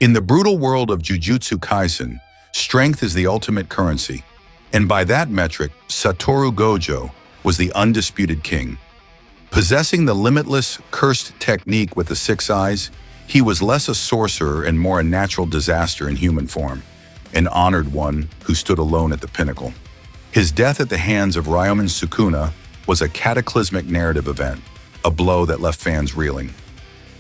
In the brutal world of Jujutsu Kaisen, strength is the ultimate currency, and by that metric, Satoru Gojo was the undisputed king. Possessing the limitless, cursed technique with the six eyes, he was less a sorcerer and more a natural disaster in human form, an honored one who stood alone at the pinnacle. His death at the hands of Ryomen Sukuna was a cataclysmic narrative event, a blow that left fans reeling.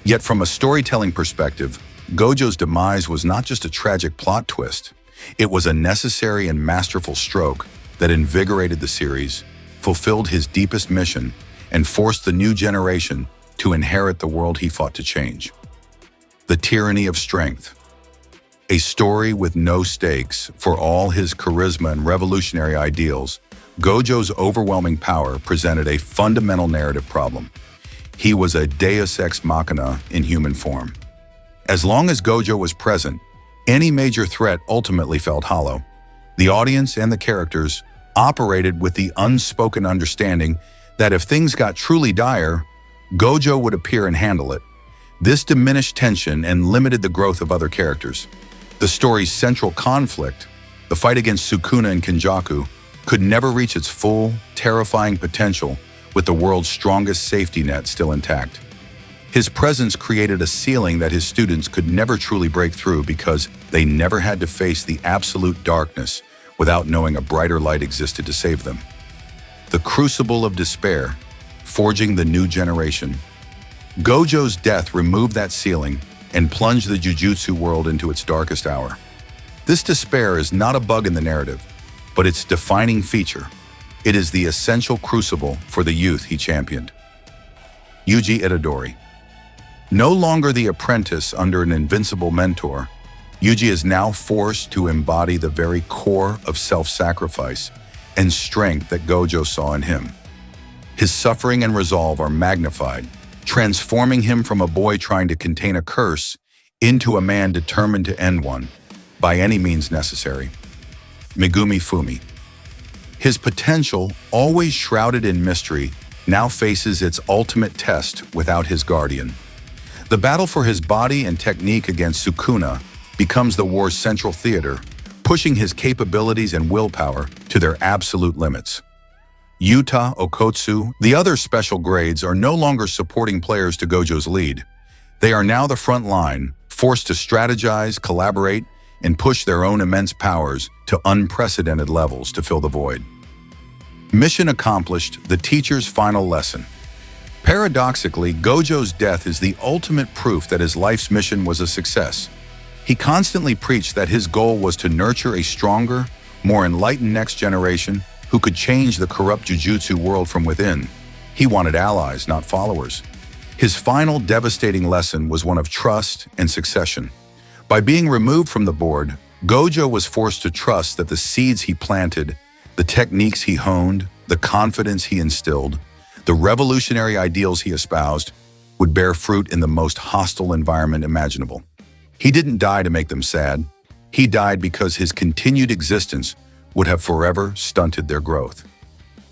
Yet from a storytelling perspective, Gojo's demise was not just a tragic plot twist. It was a necessary and masterful stroke that invigorated the series, fulfilled his deepest mission, and forced the new generation to inherit the world he fought to change. The Tyranny of Strength. A story with no stakes. For all his charisma and revolutionary ideals, Gojo's overwhelming power presented a fundamental narrative problem. He was a deus ex machina in human form. As long as Gojo was present, any major threat ultimately felt hollow. The audience and the characters operated with the unspoken understanding that if things got truly dire, Gojo would appear and handle it. This diminished tension and limited the growth of other characters. The story's central conflict, the fight against Sukuna and Kenjaku, could never reach its full, terrifying potential with the world's strongest safety net still intact. His presence created a ceiling that his students could never truly break through because they never had to face the absolute darkness without knowing a brighter light existed to save them. The Crucible of Despair, forging the new generation. Gojo's death removed that ceiling and plunged the Jujutsu world into its darkest hour. This despair is not a bug in the narrative, but its defining feature. It is the essential crucible for the youth he championed. Yuji Itadori. No longer the apprentice under an invincible mentor, Yuji is now forced to embody the very core of self-sacrifice and strength that Gojo saw in him. His suffering and resolve are magnified, transforming him from a boy trying to contain a curse into a man determined to end one, by any means necessary. Megumi Fumi. His potential, always shrouded in mystery, now faces its ultimate test without his guardian. The battle for his body and technique against Sukuna becomes the war's central theater, pushing his capabilities and willpower to their absolute limits. Yuta, Okotsu, the other special grades are no longer supporting players to Gojo's lead. They are now the front line, forced to strategize, collaborate, and push their own immense powers to unprecedented levels to fill the void. Mission accomplished, the teacher's final lesson. Paradoxically, Gojo's death is the ultimate proof that his life's mission was a success. He constantly preached that his goal was to nurture a stronger, more enlightened next generation who could change the corrupt Jujutsu world from within. He wanted allies, not followers. His final devastating lesson was one of trust and succession. By being removed from the board, Gojo was forced to trust that the seeds he planted, the techniques he honed, the confidence he instilled, the revolutionary ideals he espoused, would bear fruit in the most hostile environment imaginable. He didn't die to make them sad. He died because his continued existence would have forever stunted their growth.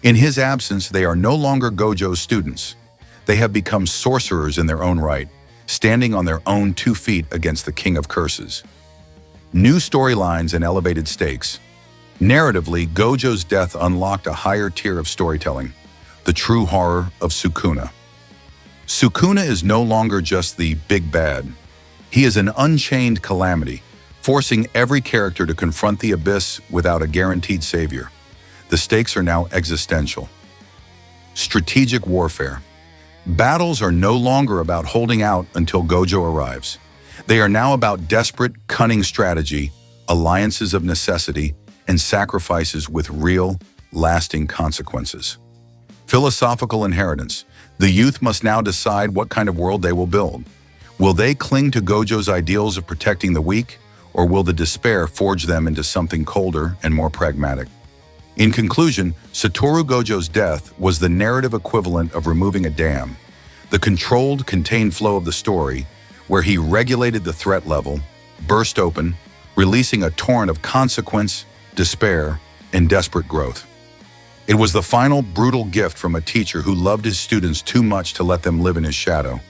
In his absence, they are no longer Gojo's students. They have become sorcerers in their own right, standing on their own 2 feet against the King of Curses. New storylines and elevated stakes. Narratively, Gojo's death unlocked a higher tier of storytelling, the true horror of Sukuna. Sukuna is no longer just the big bad. He is an unchained calamity, forcing every character to confront the abyss without a guaranteed savior. The stakes are now existential. Strategic warfare. Battles are no longer about holding out until Gojo arrives. They are now about desperate, cunning strategy, alliances of necessity, and sacrifices with real, lasting consequences. Philosophical inheritance. The youth must now decide what kind of world they will build. Will they cling to Gojo's ideals of protecting the weak, or will the despair forge them into something colder and more pragmatic? In conclusion, Satoru Gojo's death was the narrative equivalent of removing a dam, the controlled, contained flow of the story, where he regulated the threat level, burst open, releasing a torrent of consequence, despair, and desperate growth. It was the final brutal gift from a teacher who loved his students too much to let them live in his shadow.